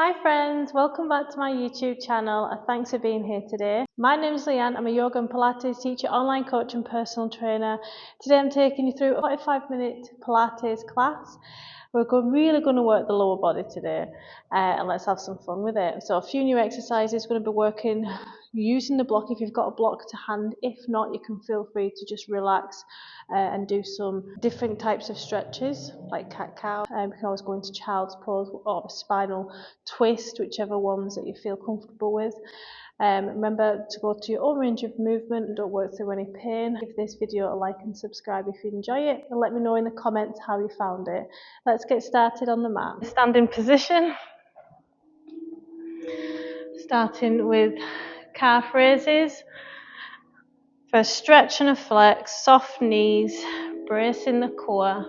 Hi friends, welcome back to my YouTube channel and thanks for being here today. My name is Leanne, I'm a yoga and Pilates teacher, online coach and personal trainer. Today I'm taking you through a 45-minute Pilates class. We're really going to work the lower body today and let's have some fun with it. So a few new exercises, we're going to be working using the block if you've got a block to hand. If not, you can feel free to just relax and do some different types of stretches like cat-cow. You can always go into child's pose or spinal twist, whichever ones that you feel comfortable with. Remember to go to your own range of movement and don't work through any pain. Give this video a like and subscribe if you enjoy it, and let me know in the comments how you found it. Let's get started on the mat. Standing position. Starting with calf raises. First stretch and a flex, soft knees, bracing the core.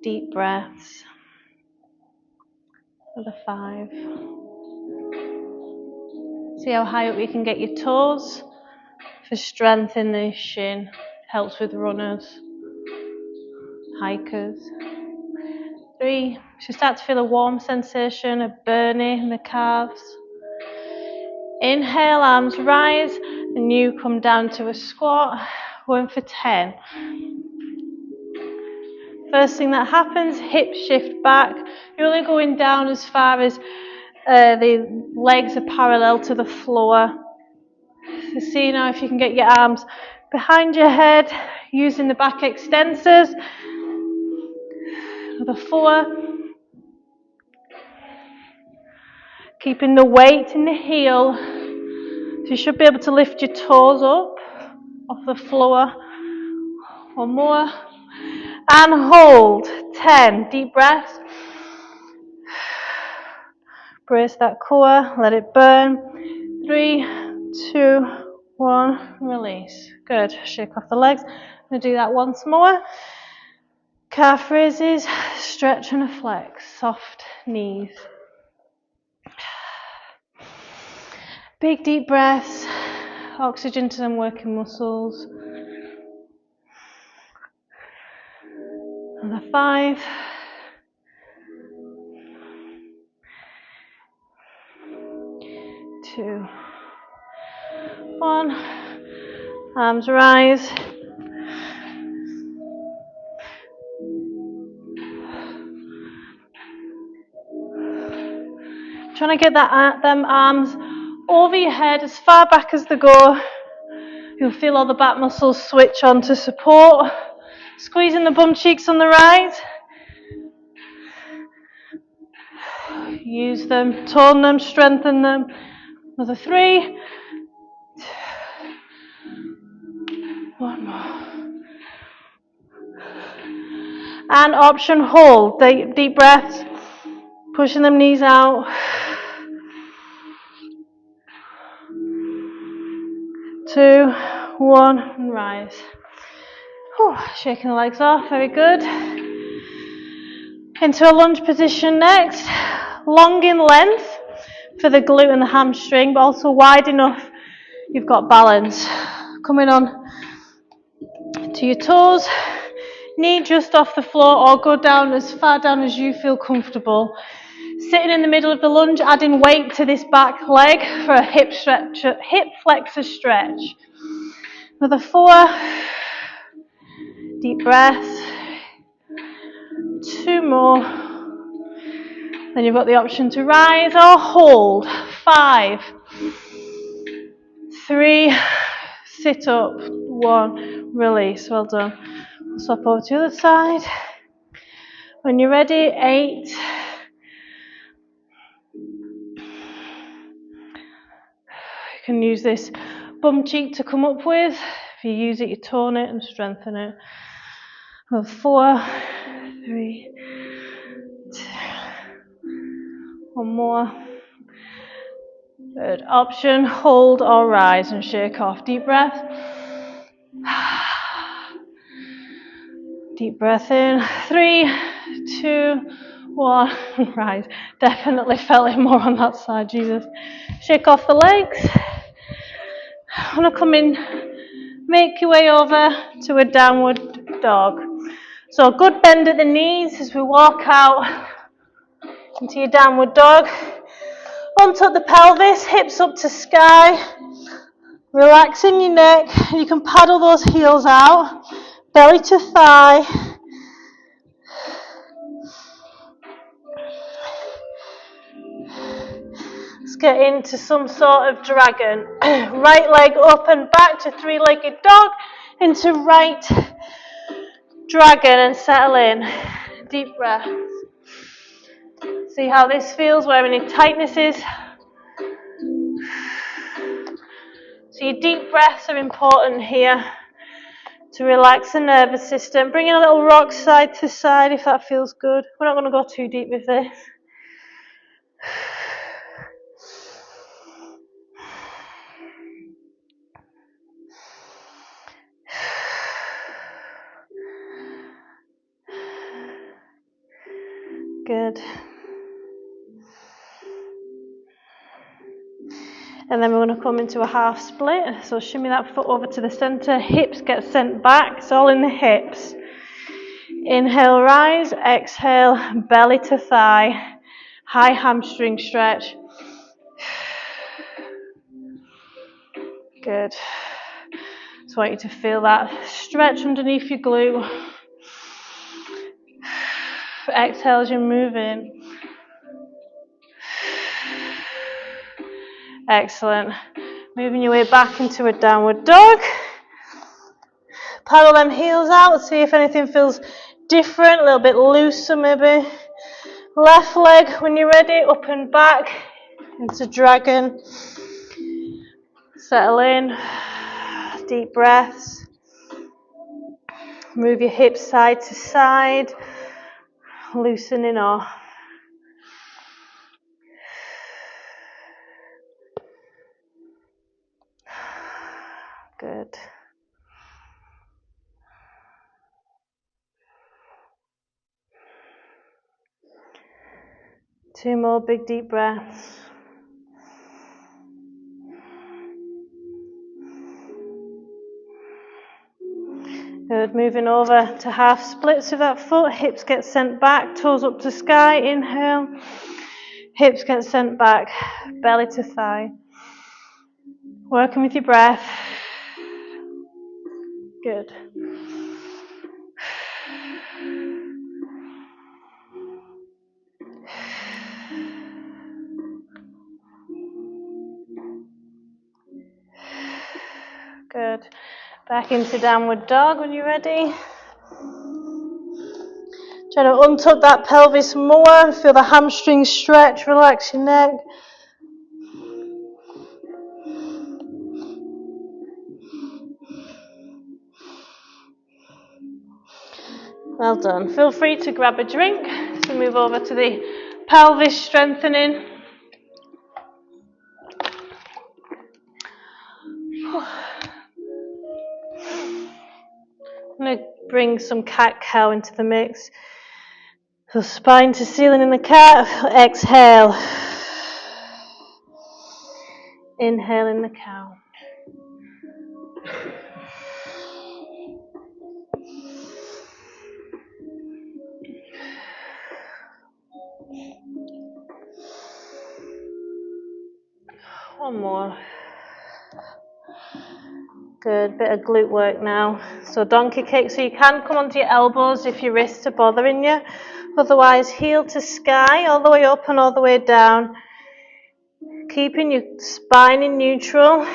Deep breaths. For the 5. See how high up you can get your toes for strength in the shin. Helps with runners, hikers. 3. So start to feel a warm sensation, a burning in the calves. Inhale, arms rise, and you come down to a squat. Going for 10. First thing that happens, hips shift back. You're only going down as far as the legs are parallel to the floor. So see now if you can get your arms behind your head, using the back extensors. For the 4. Keeping the weight in the heel. So you should be able to lift your toes up off the floor. 1 more. And hold. 10. Deep breaths. Brace that core. Let it burn. 3, 2, 1. Release. Good. Shake off the legs. I'm going to do that once more. Calf raises. Stretch and a flex. Soft knees. Big deep breaths. Oxygen to them working muscles. And the 5. 2, 1. Arms rise. Trying to get them arms over your head as far back as they go. You'll feel all the back muscles switch on to support. Squeezing the bum cheeks on the right. Use them, tone them, strengthen them. Another 3. 1 more. And option hold. Deep breaths. Pushing them knees out. 2, 1, and rise. Whew, shaking the legs off, very good. Into a lunge position next. Long in length for the glute and the hamstring, but also wide enough you've got balance. Coming on to your toes. Knee just off the floor or go down as far down as you feel comfortable. Sitting in the middle of the lunge, adding weight to this back leg for a hip flexor stretch. Another 4. Deep breaths. 2 more. Then you've got the option to rise or hold. 5. 3. Sit up. 1. Release. Well done. Swap over to the other side. When you're ready, 8. You can use this bum cheek to come up with. If you use it, you tone it and strengthen it. 4, 3, 2, 1 more. Third option, hold or rise and shake off. Deep breath. Deep breath in. 3, 2, 1. Rise. Definitely felt it more on that side, Jesus. Shake off the legs. I'm going to come in, make your way over to a downward dog. So good bend at the knees as we walk out into your downward dog. Untuck the pelvis, hips up to sky. Relaxing your neck. You can paddle those heels out. Belly to thigh. Let's get into some sort of dragon. Right leg up and back to three-legged dog. Into right dragon and settle in. Deep breath. See how this feels, where any tightness is. So your deep breaths are important here to relax the nervous system. Bring in a little rock side to side if that feels good. We're not going to go too deep with this. Good. And then we're going to come into a half split. So shimmy that foot over to the center. Hips get sent back. It's all in the hips. Inhale, rise. Exhale, belly to thigh. High hamstring stretch. Good. Just want you to feel that stretch underneath your glute. Exhale as you're moving. Excellent. Moving your way back into a downward dog. Paddle them heels out. See if anything feels different. A little bit looser maybe. Left leg when you're ready. Up and back into dragon. Settle in. Deep breaths. Move your hips side to side. Loosening off. Good. Two more big deep breaths. Good. Moving over to half splits with that foot. Hips get sent back. Toes up to sky. Inhale. Hips get sent back. Belly to thigh. Working with your breath. Good. Good. Back into downward dog when you're ready. Try to untuck that pelvis more. Feel the hamstrings stretch. Relax your neck. Well done. Feel free to grab a drink as we move over to the pelvis strengthening. I'm going to bring some cat-cow into the mix. So spine to ceiling in the cat. Exhale. Inhale in the cow. One more. Good, bit of glute work now. So donkey kick, so you can come onto your elbows if your wrists are bothering you. Otherwise, heel to sky, all the way up and all the way down. Keeping your spine in neutral.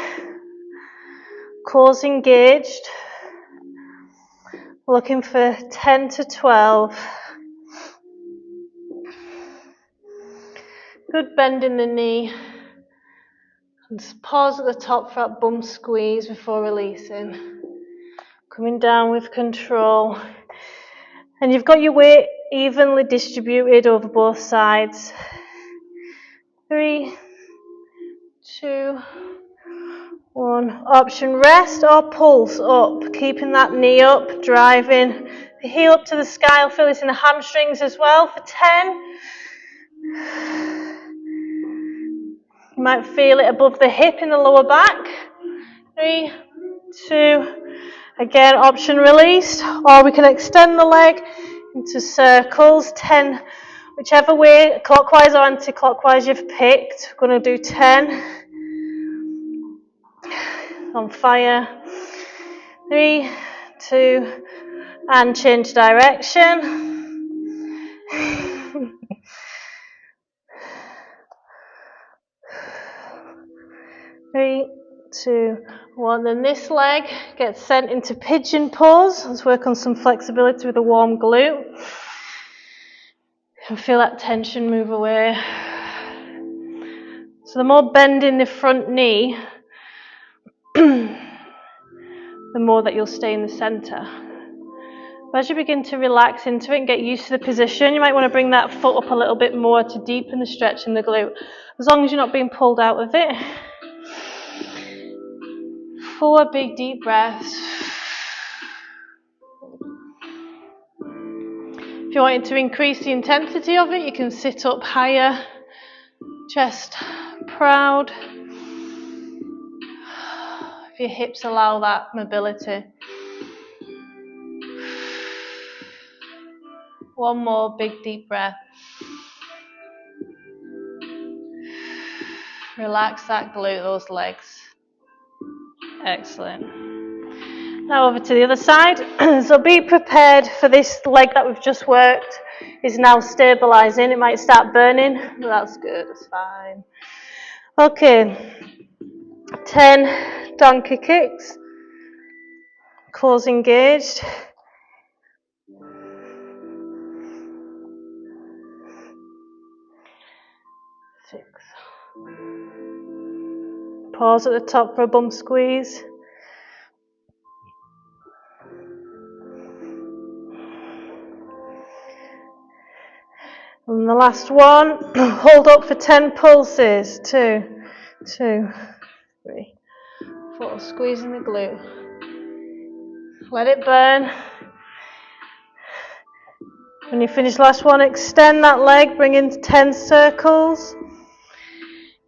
Cores engaged. Looking for 10 to 12. Good bend in the knee. And just pause at the top for that bum squeeze before releasing. Coming down with control. And you've got your weight evenly distributed over both sides. 3, 2, 1. Option rest or pulse up. Keeping that knee up, driving the heel up to the sky. I'll feel this in the hamstrings as well for 10. You might feel it above the hip in the lower back. 3, 2. Again, option released. Or we can extend the leg into circles. 10 Whichever way, clockwise or anti-clockwise you've picked, we're going to do 10. On fire. 3, 2, and change direction. 3, 2, 1. Then this leg gets sent into pigeon pose. Let's work on some flexibility with a warm glute. And feel that tension move away. So the more bend in the front knee, the more that you'll stay in the center. As you begin to relax into it and get used to the position, you might want to bring that foot up a little bit more to deepen the stretch in the glute. As long as you're not being pulled out of it. 4 big deep breaths. If you wanted to increase the intensity of it, you can sit up higher, chest proud. If your hips allow that mobility. 1 more big deep breath. Relax that glute, those legs. Excellent. Now over to the other side. So be prepared for this leg that we've just worked is now stabilizing. It might start burning, but that's good, that's fine. Okay, 10 donkey kicks. Cores engaged. 6. Pause at the top for a bum squeeze. And the last one, hold up for 10 pulses. 2, 2, 3, 4. Squeezing the glute. Let it burn. When you finish last one, extend that leg, bring in 10 circles.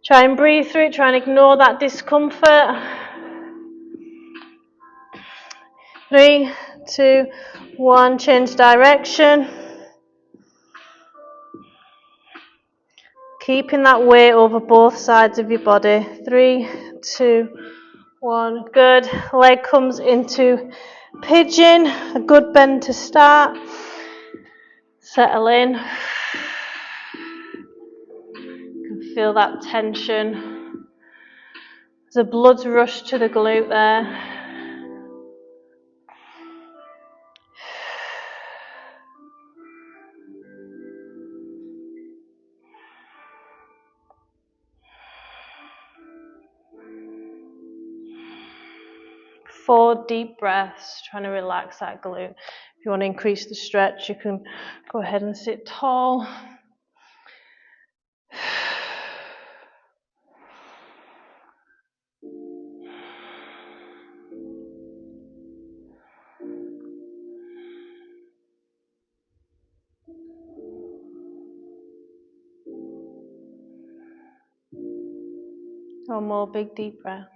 Try and breathe through it, try and ignore that discomfort. 3, 2, 1, change direction. Keeping that weight over both sides of your body. 3, 2, 1, good. Leg comes into pigeon, a good bend to start. Settle in. You can feel that tension. The blood's rushed to the glute there. Four deep breaths, trying to relax that glute. If you want to increase the stretch, you can go ahead and sit tall. One more big deep breath.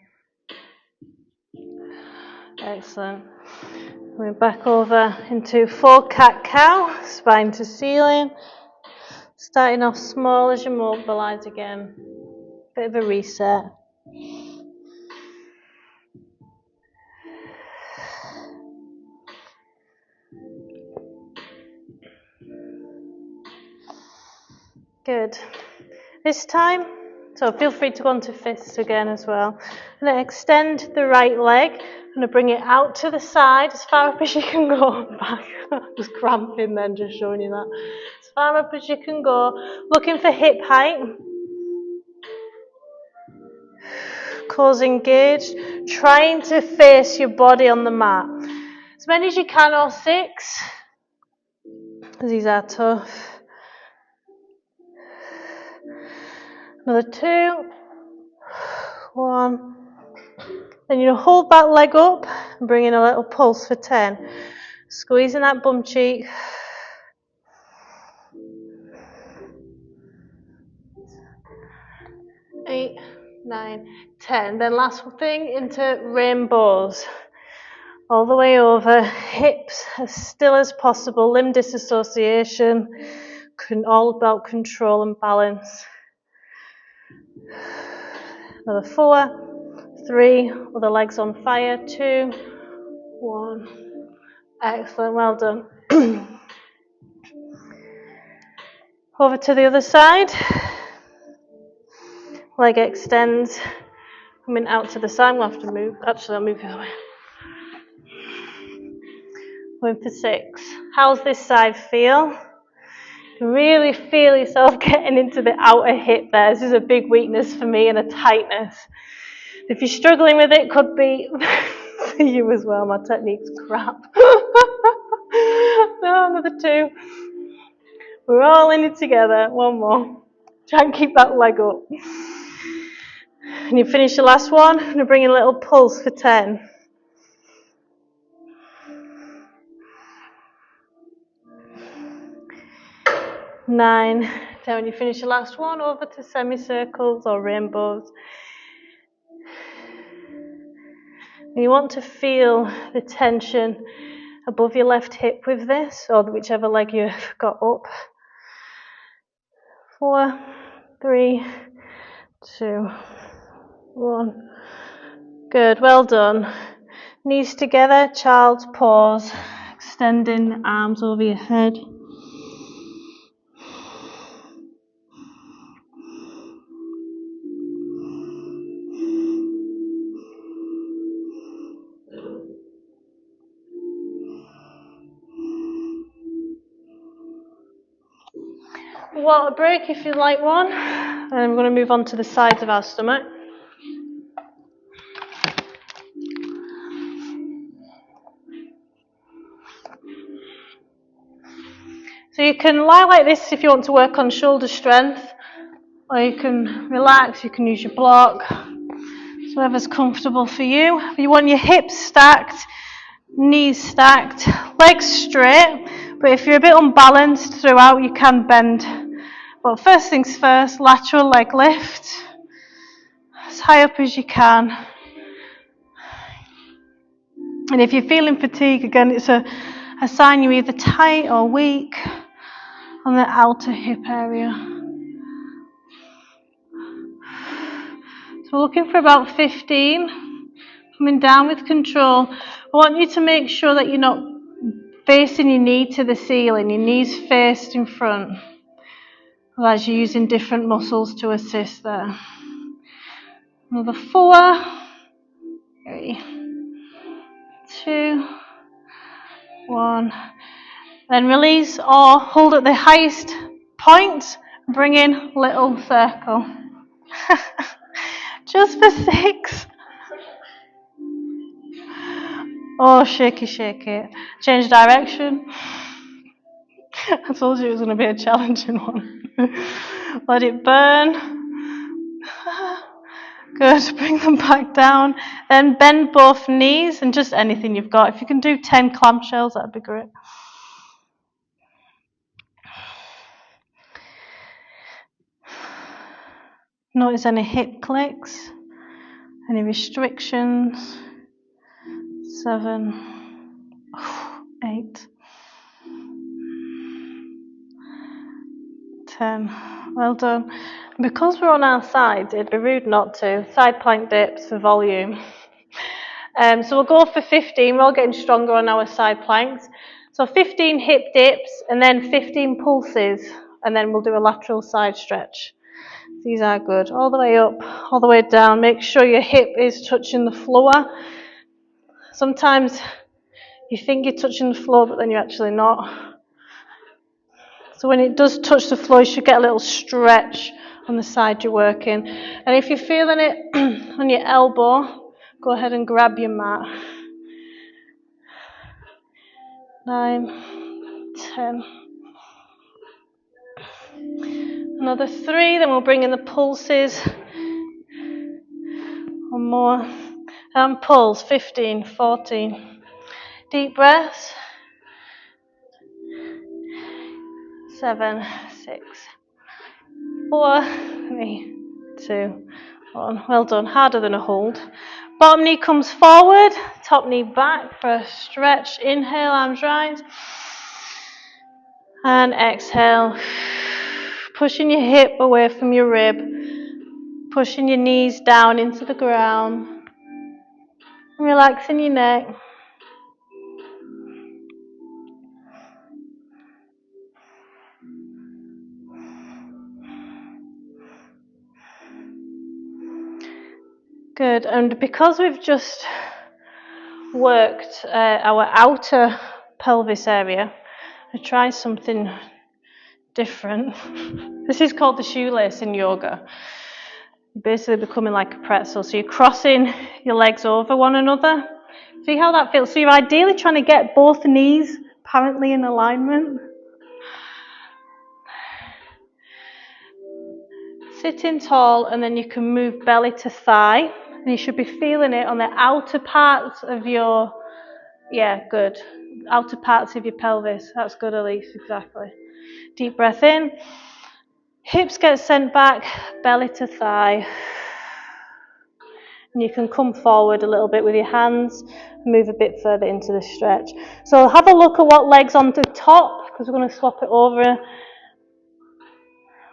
Excellent. We're back over into 4 cat-cow, spine to ceiling. Starting off small as you mobilise again. Bit of a reset. Good. This time, so feel free to go into fists again as well. I'm going to extend the right leg. I'm going to bring it out to the side as far up as you can go. Back. Just cramping then, just showing you that. As far up as you can go. Looking for hip height. Cores engaged. Trying to face your body on the mat. As many as you can, or 6. These are tough. Another 2. 1. Then you hold that leg up and bring in a little pulse for 10. Squeezing that bum cheek. 8, 9, 10. Then last thing into rainbows. All the way over, hips as still as possible, limb disassociation. all about control and balance. Another 4, 3, other legs on fire, 2, 1. Excellent, well done. Over to the other side. Leg extends, coming out to the side. We'll have to move. Actually, I'll move the other way. Going for 6. How's this side feel? Really feel yourself getting into the outer hip there. This is a big weakness for me and a tightness. If you're struggling with it, could be for you as well. My technique's crap. No, another 2. We're all in it together. 1 more. Try and keep that leg up. And you finish the last one. I'm going to bring in a little pulse for 10. 9. Then when you finish the last one, over to semicircles or rainbows. And you want to feel the tension above your left hip with this, or whichever leg you've got up. 4, 3, 2, 1. Good, well done. Knees together, child's pose. Extending arms over your head. Water break if you'd like one. And then we're going to move on to the sides of our stomach. So you can lie like this if you want to work on shoulder strength, or you can relax, you can use your block. It's whatever's comfortable for you. You want your hips stacked, knees stacked, legs straight, but if you're a bit unbalanced throughout, you can bend. But first things first, lateral leg lift, as high up as you can. And if you're feeling fatigue, again, it's a sign you're either tight or weak on the outer hip area. So we're looking for about 15. Coming down with control. I want you to make sure that you're not facing your knee to the ceiling, your knees faced in front. Otherwise you're using different muscles to assist there. Another 4, 3, 2, 1. Then release or hold at the highest point. Bring in little circle. Just for 6. Oh, shake it. Change direction. I told you it was going to be a challenging one. Let it burn. Good. Bring them back down. Then bend both knees and just anything you've got. If you can do 10 clamshells, that'd be great. Notice any hip clicks, any restrictions. 7, 8, 10. Well done. Because we're on our sides, it'd be rude not to. Side plank dips for volume. So we'll go for 15. We're all getting stronger on our side planks. So 15 hip dips and then 15 pulses, and then we'll do a lateral side stretch. These are good. All the way up, all the way down. Make sure your hip is touching the floor. Sometimes you think you're touching the floor, but then you're actually not. So when it does touch the floor, you should get a little stretch on the side you're working. And if you're feeling it on your elbow, go ahead and grab your mat. 9, 10. Another 3, then we'll bring in the pulses. 1 more. And pulse, 15, 14. Deep breaths. 7, 6, 4, 3, 2, 1. Well done. Harder than a hold. Bottom knee comes forward. Top knee back for a stretch. Inhale, arms rise. And exhale. Pushing your hip away from your rib. Pushing your knees down into the ground. Relaxing your neck. Good. And because we've just worked our outer pelvis area, I try something different. This is called the shoelace in yoga. You're basically becoming like a pretzel. So you're crossing your legs over one another. See how that feels? So you're ideally trying to get both knees apparently in alignment. Sitting tall, and then you can move belly to thigh. And you should be feeling it on the outer parts of your, yeah, good. Outer parts of your pelvis. That's good, Elise, exactly. Deep breath in. Hips get sent back, belly to thigh. And you can come forward a little bit with your hands, move a bit further into the stretch. So have a look at what leg's on the top, because we're going to swap it over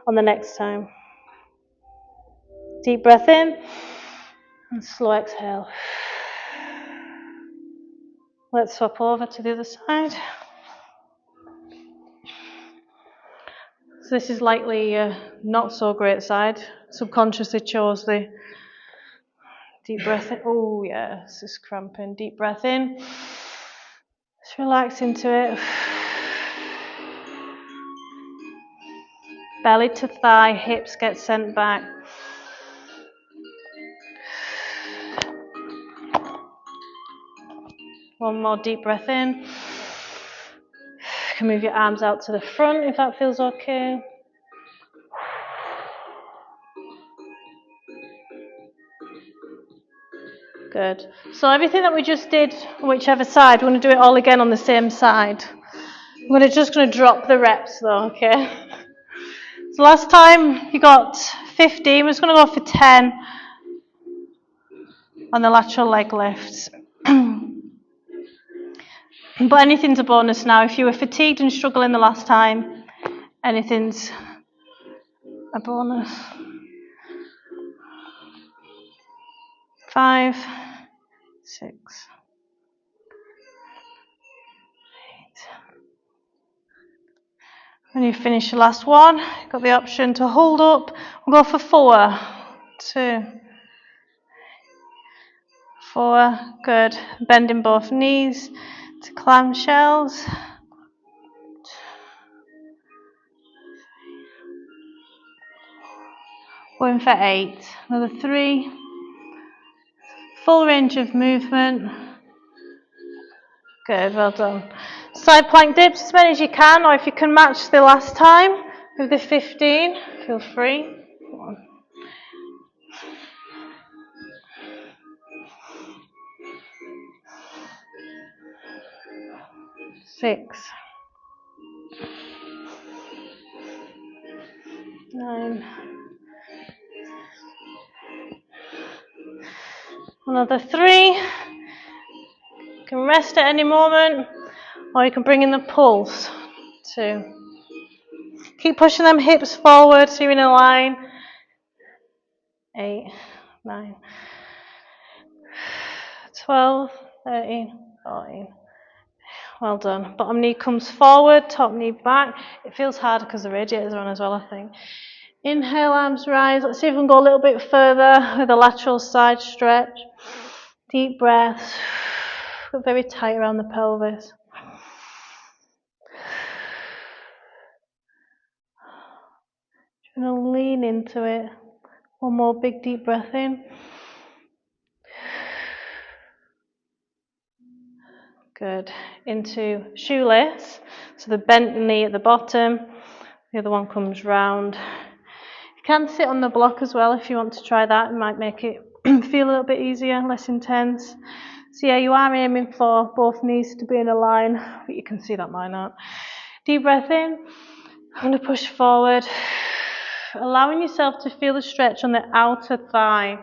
on the next time. Deep breath in, and slow exhale. Let's swap over to the other side. So this is likely not so great side. Subconsciously chose the deep breath in. Oh yeah, this is cramping. Deep breath in. Just relax into it. Belly to thigh, hips get sent back. One more deep breath in. You can move your arms out to the front if that feels okay. Good. So everything that we just did, whichever side, we're going to do it all again on the same side. We're just going to drop the reps though, okay? So last time you got 15, we're just going to go for 10 on the lateral leg lifts. But anything's a bonus now. If you were fatigued and struggling the last time, anything's a bonus. 5, 6, 8. When you finish the last one, you've got the option to hold up. We'll go for 4, 2, 4. Good. Bending both knees to clamshells. 1 for 8. Another 3. Full range of movement. Good, well done. Side plank dips as many as you can, or if you can match the last time with the 15, feel free. 1. 6. 9. Another 3. You can rest at any moment, or you can bring in the pulse. 2. Keep pushing them hips forward so you're in a line. 8, 9, 12, 13, 14. Well done. Bottom knee comes forward, top knee back. It feels harder because the radiators are on as well, I think. Inhale, arms rise. Let's see if we can go a little bit further with a lateral side stretch. Deep breaths. But very tight around the pelvis. You're going to lean into it. One more big deep breath in. Good. Into shoelace. So the bent knee at the bottom. The other one comes round. You can sit on the block as well if you want to try that. It might make it feel a little bit easier, less intense. So yeah, you are aiming for both knees to be in a line, but you can see that mine aren't. Deep breath in. I'm going to push forward. Allowing yourself to feel the stretch on the outer thigh.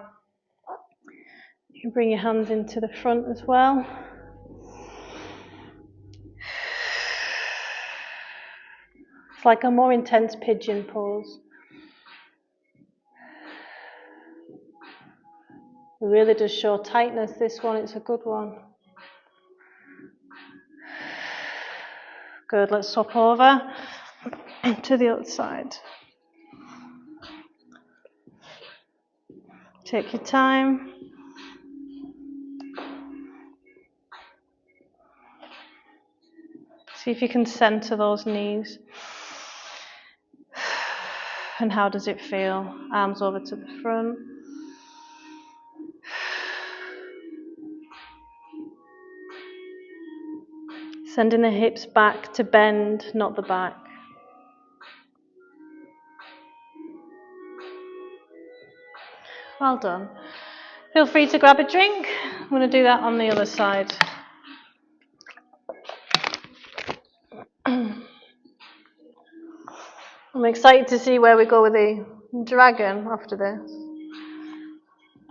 You can bring your hands into the front as well. It's like a more intense pigeon pose. It really does show tightness, this one, it's a good one. Good, let's swap over to the other side. Take your time. See if you can center those knees. And how does it feel? Arms over to the front. Sending the hips back to bend, not the back. Well done. Feel free to grab a drink. I'm going to do that on the other side. I'm excited to see where we go with the dragon after this.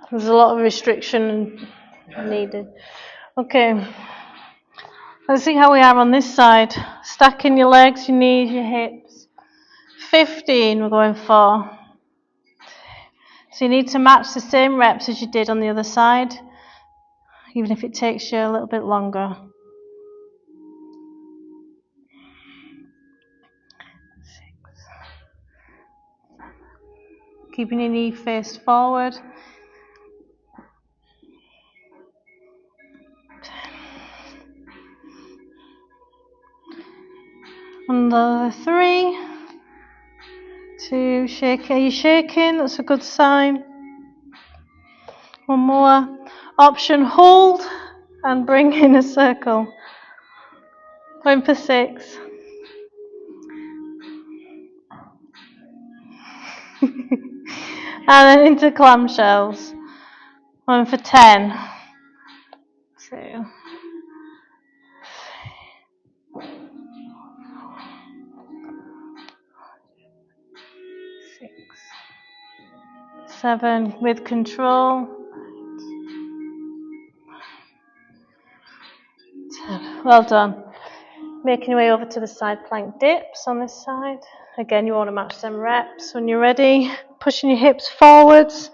There's a lot of restriction needed. Okay, let's see how we are on this side. Stacking your legs, your knees, your hips. 15 we're going for. So you need to match the same reps as you did on the other side, even if it takes you a little bit longer. 6. Keeping your knee faced forward. 10. Another 3. 2, shake. Are you shaking? That's a good sign. One more. Option, hold and bring in a circle. Going for 6. And then into clamshells. Going for 10. 2. 6. 7 with control. 10. Well done. Making your way over to the side plank dips on this side. Again, you want to match them reps when you're ready. Pushing your hips forwards.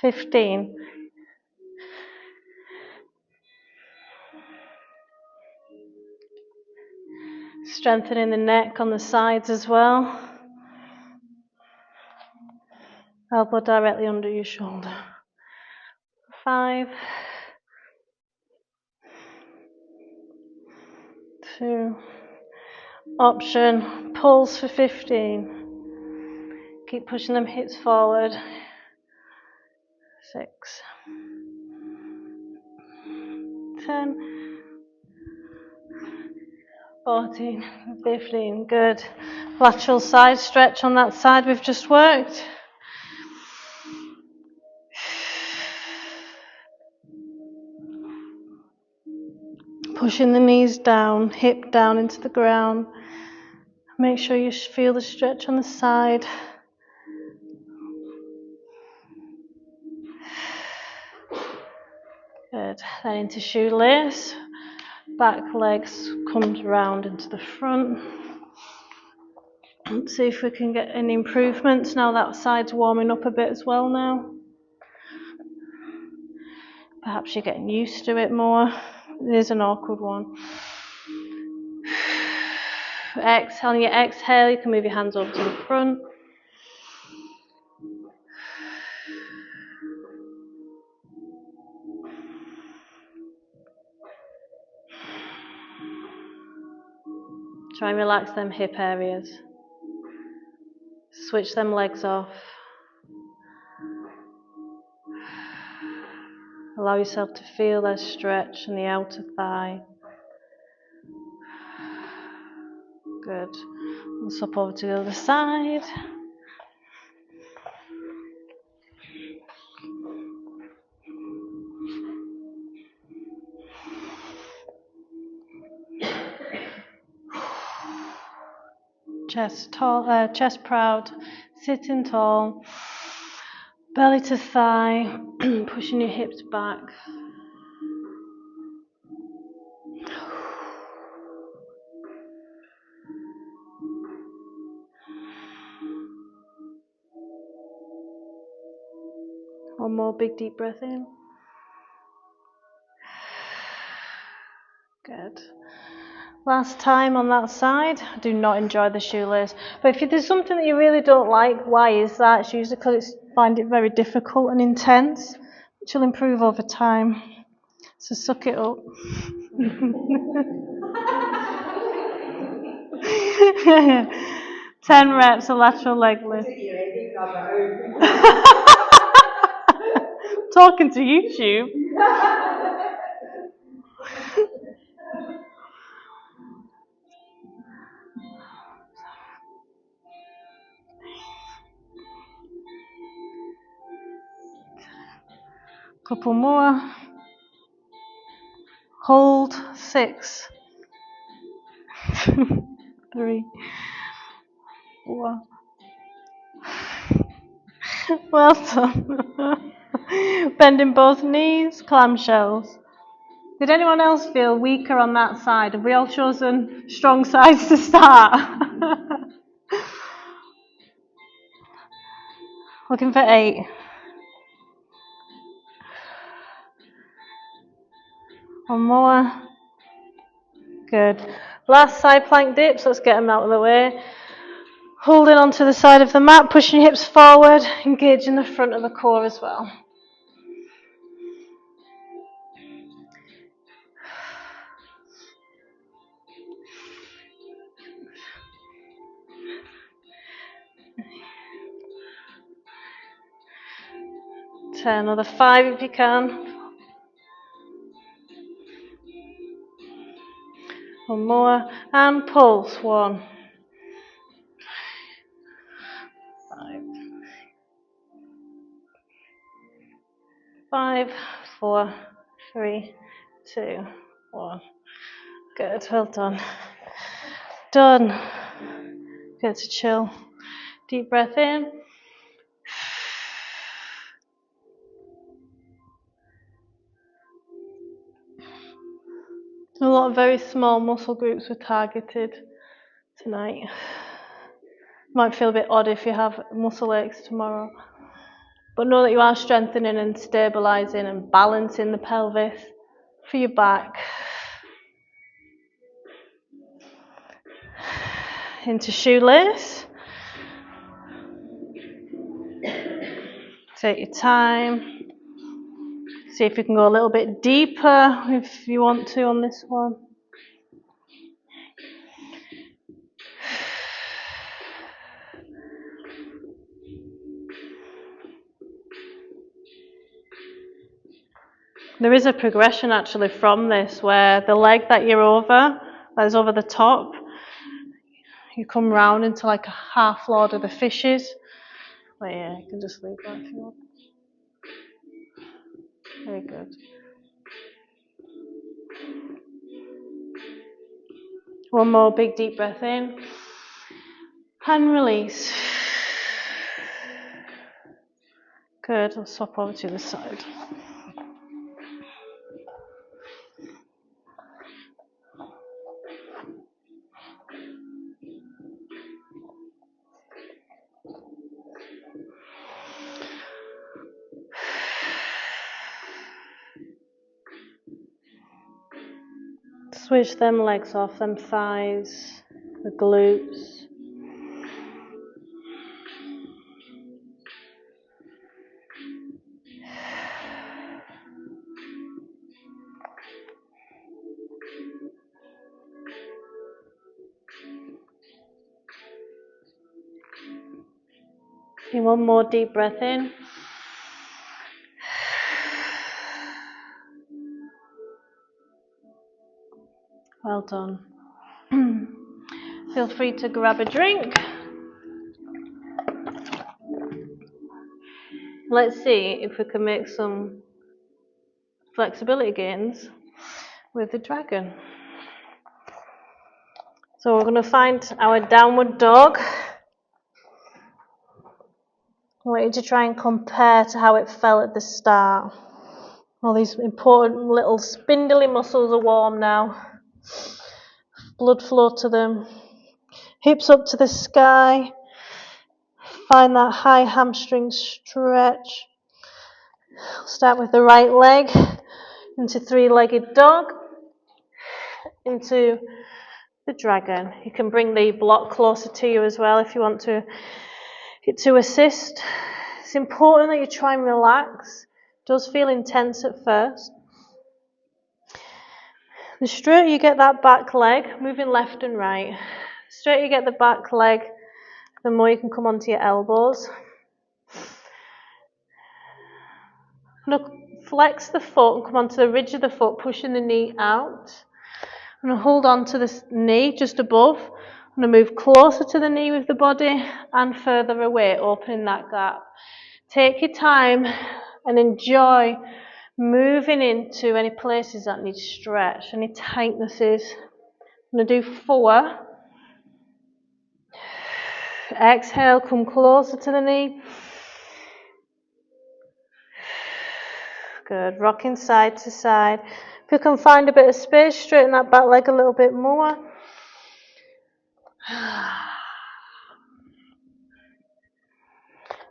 15. Strengthening the neck on the sides as well. Elbow directly under your shoulder. 5. 2. Option, pulse for 15. Keep pushing them hips forward. 6. 10. 14. 15. Good. Lateral side stretch on that side we've just worked. Pushing the knees down, hip down into the ground. Make sure you feel the stretch on the side. Good. Then into shoelace. Back legs comes round into the front. Let's see if we can get any improvements. Now that side's warming up a bit as well now. Perhaps you're getting used to it more. It is an awkward one. Exhale, on your exhale, you can move your hands over to the front. Try and relax them hip areas. Switch them legs off. Allow yourself to feel their stretch in the outer thigh. Good. Let's swap over to the other side. Chest tall, chest proud, sitting tall, belly to thigh, pushing your hips back. One more big deep breath in. Good. Last time on that side. I do not enjoy the shoelace. But if there's something that you really don't like, why is that? It's usually because you find it very difficult and intense, which will improve over time. So suck it up. 10 reps of lateral leg lift. Talking to YouTube. Couple more. Hold 6. 3. 4. Well done. Bending both knees, clamshells. Did anyone else feel weaker on that side? Have we all chosen strong sides to start? Looking for 8. One more. Good. Last side plank dips. Let's get them out of the way. Holding onto the side of the mat, pushing your hips forward, engaging the front of the core as well. Another 5 if you can. One more. And pulse. 1. 5. 5, 4, 3, 2, 1. Good, well done. Done. Good to chill. Deep breath in. A lot of very small muscle groups were targeted tonight. Might feel a bit odd if you have muscle aches tomorrow. But know that you are strengthening and stabilising and balancing the pelvis for your back. Into shoelace. Take your time. See if you can go a little bit deeper if you want to on this one. There is a progression actually from this where the leg that you're over, that is over the top, you come round into like a half Lord of the Fishes. But yeah, you can just leave that if you want. Very good. One more big deep breath in. And release. Good, I'll swap over to the side. Switch them legs off, them thighs, the glutes. Okay, one more deep breath in. Well done. Feel free to grab a drink. Let's see if we can make some flexibility gains with the dragon. So we're going to find our downward dog. I want you to try and compare to how it felt at the start. All these important little spindly muscles are warm now. Blood flow to them. Hips up to the sky. Find that high hamstring stretch. Start with the right leg into three-legged dog, into the dragon. You can bring the block closer to you as well if you want to assist. It's important that you try and relax. It does feel intense at first. The straighter you get that back leg, moving left and right, the straighter you get the back leg, the more you can come onto your elbows. Look, flex the foot and come onto the ridge of the foot, pushing the knee out. I'm going to hold on to the knee just above. I'm going to move closer to the knee with the body and further away, opening that gap. Take your time and enjoy moving into any places that need stretch, any tightnesses. I'm going to do 4. Exhale, come closer to the knee. Good, rocking side to side. If you can find a bit of space, straighten that back leg a little bit more.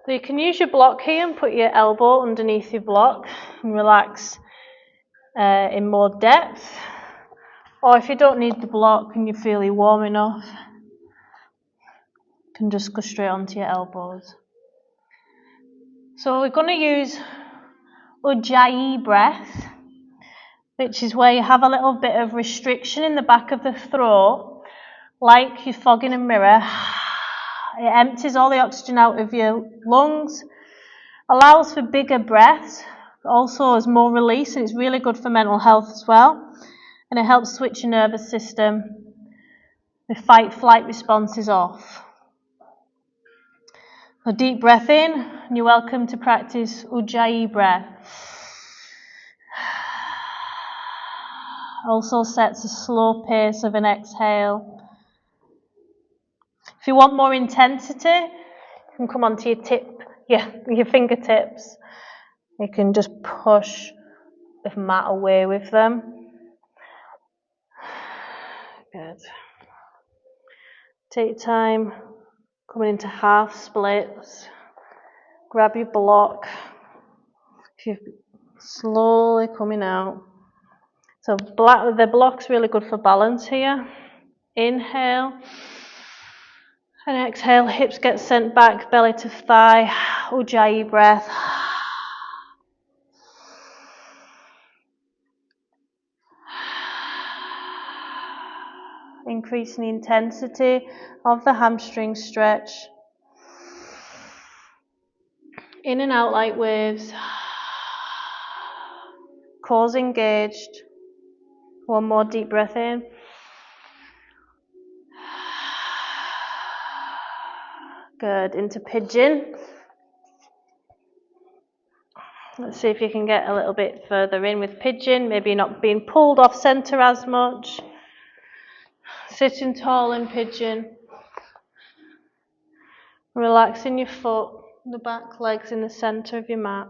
So you can use your block here and put your elbow underneath your block and relax in more depth. Or if you don't need the block and you feel you're warm enough, you can just go straight onto your elbows. So we're going to use Ujjayi breath, which is where you have a little bit of restriction in the back of the throat, like you're fogging a mirror. It empties all the oxygen out of your lungs, allows for bigger breaths, also has more release, and it's really good for mental health as well. And it helps switch your nervous system. The fight-flight response is off. A deep breath in, and you're welcome to practice Ujjayi breath. Also sets a slow pace of an exhale. If you want more intensity, you can come onto your fingertips. You can just push the mat away with them. Good. Take your time, coming into half splits. Grab your block. You're slowly coming out. So the block's really good for balance here. Inhale. And exhale, hips get sent back, belly to thigh. Ujjayi breath. Increasing the intensity of the hamstring stretch. In and out like waves. Cores engaged. One more deep breath in. Good, into pigeon. Let's see if you can get a little bit further in with pigeon, maybe not being pulled off center as much. Sitting tall in pigeon. Relaxing your foot, the back legs in the center of your mat.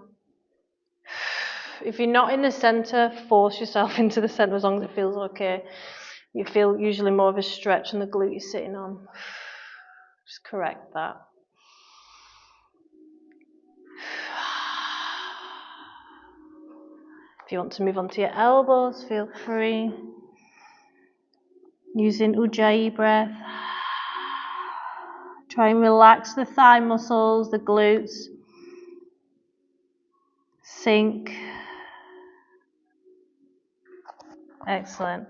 If you're not in the center, force yourself into the center as long as it feels okay. You feel usually more of a stretch on the glute you're sitting on. Just correct that. If you want to move onto your elbows, feel free. Using Ujjayi breath. Try and relax the thigh muscles, the glutes. Sink. Excellent.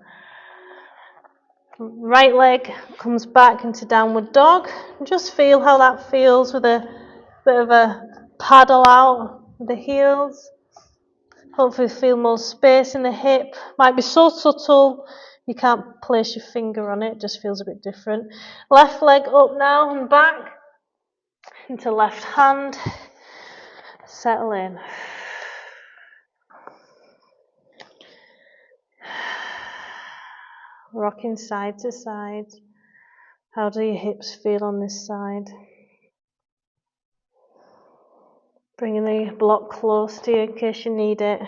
Right leg comes back into downward dog. Just feel how that feels with a bit of a paddle out with the heels. Hopefully feel more space in the hip. Might be so subtle you can't place your finger on it. It just feels a bit different. Left leg up now and back into left hand. Settle in. Rocking side to side. How do your hips feel on this side? Bringing the block close to you in case you need it.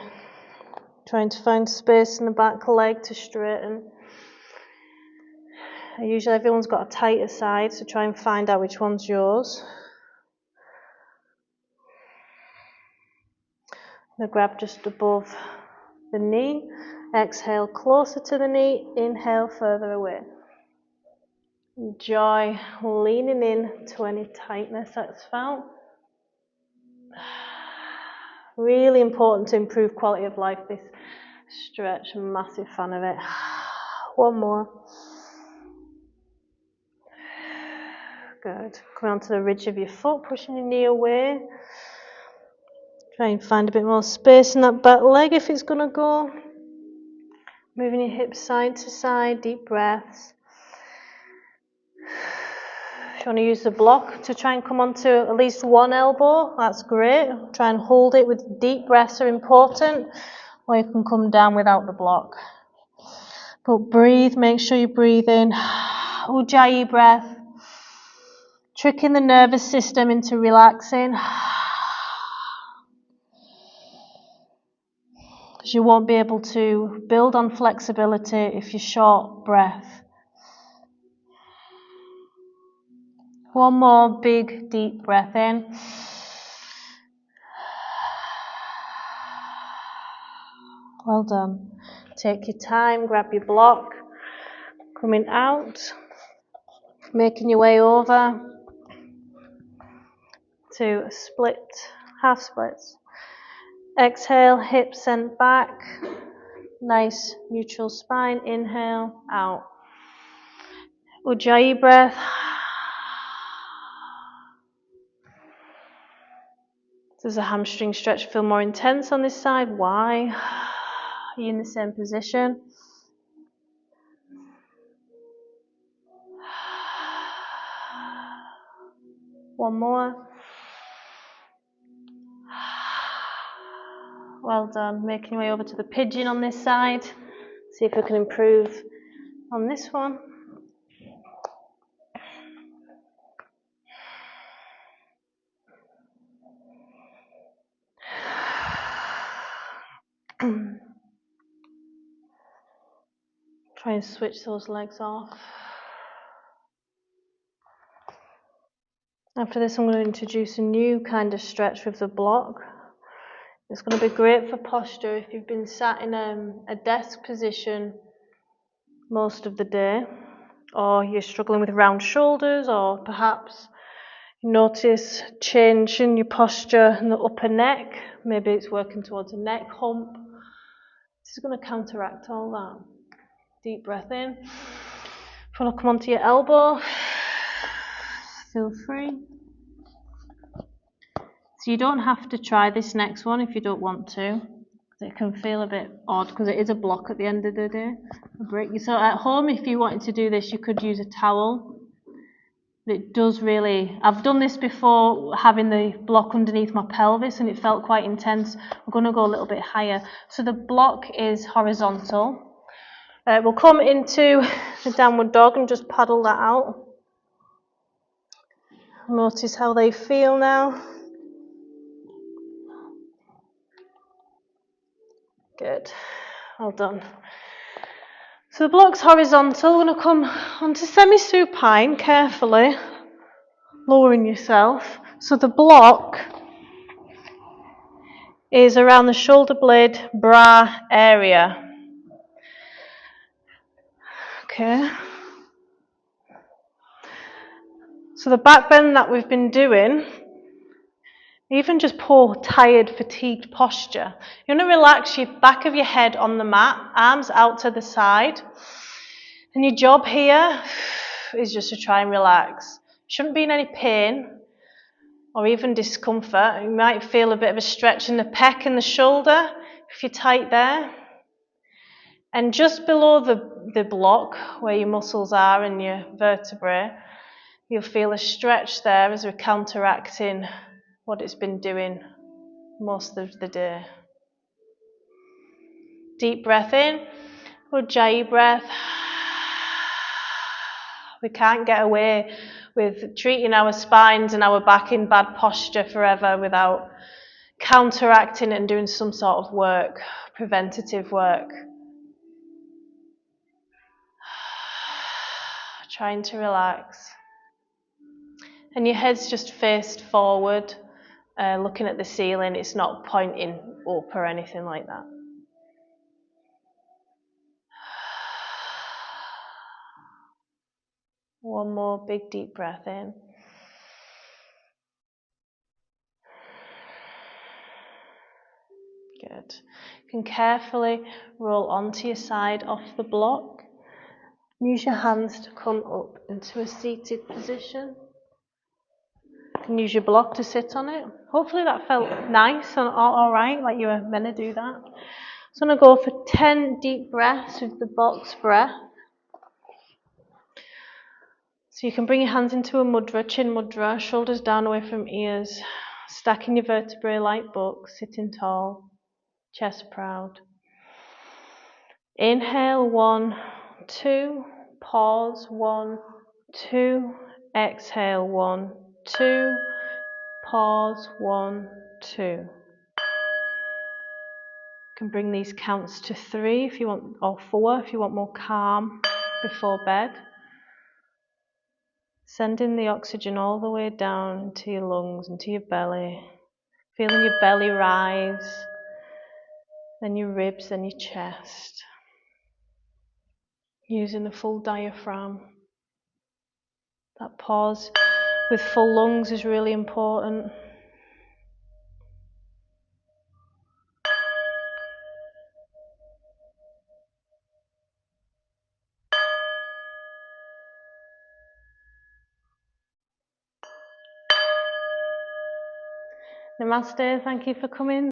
Trying to find space in the back leg to straighten. Usually everyone's got a tighter side, so try and find out which one's yours. Now grab just above the knee. Exhale closer to the knee. Inhale further away. Enjoy leaning in to any tightness that's felt. Really important to improve quality of life, this stretch. I'm a massive fan of it. One more. Good. Come onto the ridge of your foot, pushing your knee away. Try and find a bit more space in that back leg if it's going to go. Moving your hips side to side, deep breaths. If you want to use the block to try and come onto at least one elbow, that's great. Try and hold it with deep breaths are important, or you can come down without the block. But breathe, make sure you breathe in. Ujjayi breath. Tricking the nervous system into relaxing. Because you won't be able to build on flexibility if you're short breath. One more big deep breath in. Well done. Take your time, grab your block. Coming out. Making your way over to a split, half splits. Exhale, hips sent back. Nice neutral spine. Inhale, out. Ujjayi breath. Does the hamstring stretch feel more intense on this side? Why? Are you in the same position? One more. Well done. Making your way over to the pigeon on this side. See if we can improve on this one. Try and switch those legs off. After this, I'm going to introduce a new kind of stretch with the block. It's going to be great for posture if you've been sat in a desk position most of the day, or you're struggling with round shoulders, or perhaps you notice change in your posture in the upper neck. Maybe it's working towards a neck hump. This is going to counteract all that. Deep breath in. If you want to come onto your elbow, feel free. So you don't have to try this next one if you don't want to. It can feel a bit odd because it is a block at the end of the day. A break. So at home, if you wanted to do this, you could use a towel. It does really. I've done this before, having the block underneath my pelvis, and it felt quite intense. We're going to go a little bit higher. So the block is horizontal. We'll come into the downward dog and just paddle that out. Notice how they feel now. Good. Well done. So the block's horizontal. We're going to come onto semi-supine carefully, lowering yourself. So the block is around the shoulder blade bra area. Okay. So the back bend that we've been doing, even just poor, tired, fatigued posture. You want to relax your back of your head on the mat, arms out to the side. And your job here is just to try and relax. Shouldn't be in any pain or even discomfort. You might feel a bit of a stretch in the pec and the shoulder if you're tight there. And just below the block, where your muscles are and your vertebrae, you'll feel a stretch there as we're counteracting what it's been doing most of the day. Deep breath in, Ujjayi breath. We can't get away with treating our spines and our back in bad posture forever without counteracting it and doing some sort of work, preventative work. Trying to relax. And your head's just faced forward. looking at the ceiling. It's not pointing up or anything like that. One more big deep breath in. Good. You can carefully roll onto your side off the block. Use your hands to come up into a seated position. You can use your block to sit on it. Hopefully that felt nice and all right, like you were meant to do that. So I'm going to go for 10 deep breaths with the box breath. So you can bring your hands into a mudra, chin mudra, shoulders down away from ears, stacking your vertebrae like books, sitting tall, chest proud. Inhale, 1, 2, pause, 1, 2, exhale, 1, 2, pause, 1, 2. You can bring these counts to 3 if you want, or 4 if you want more calm before bed. Sending the oxygen all the way down into your lungs, into your belly. Feeling your belly rise, then your ribs, then your chest. Using the full diaphragm. That pause with full lungs is really important. Namaste, thank you for coming.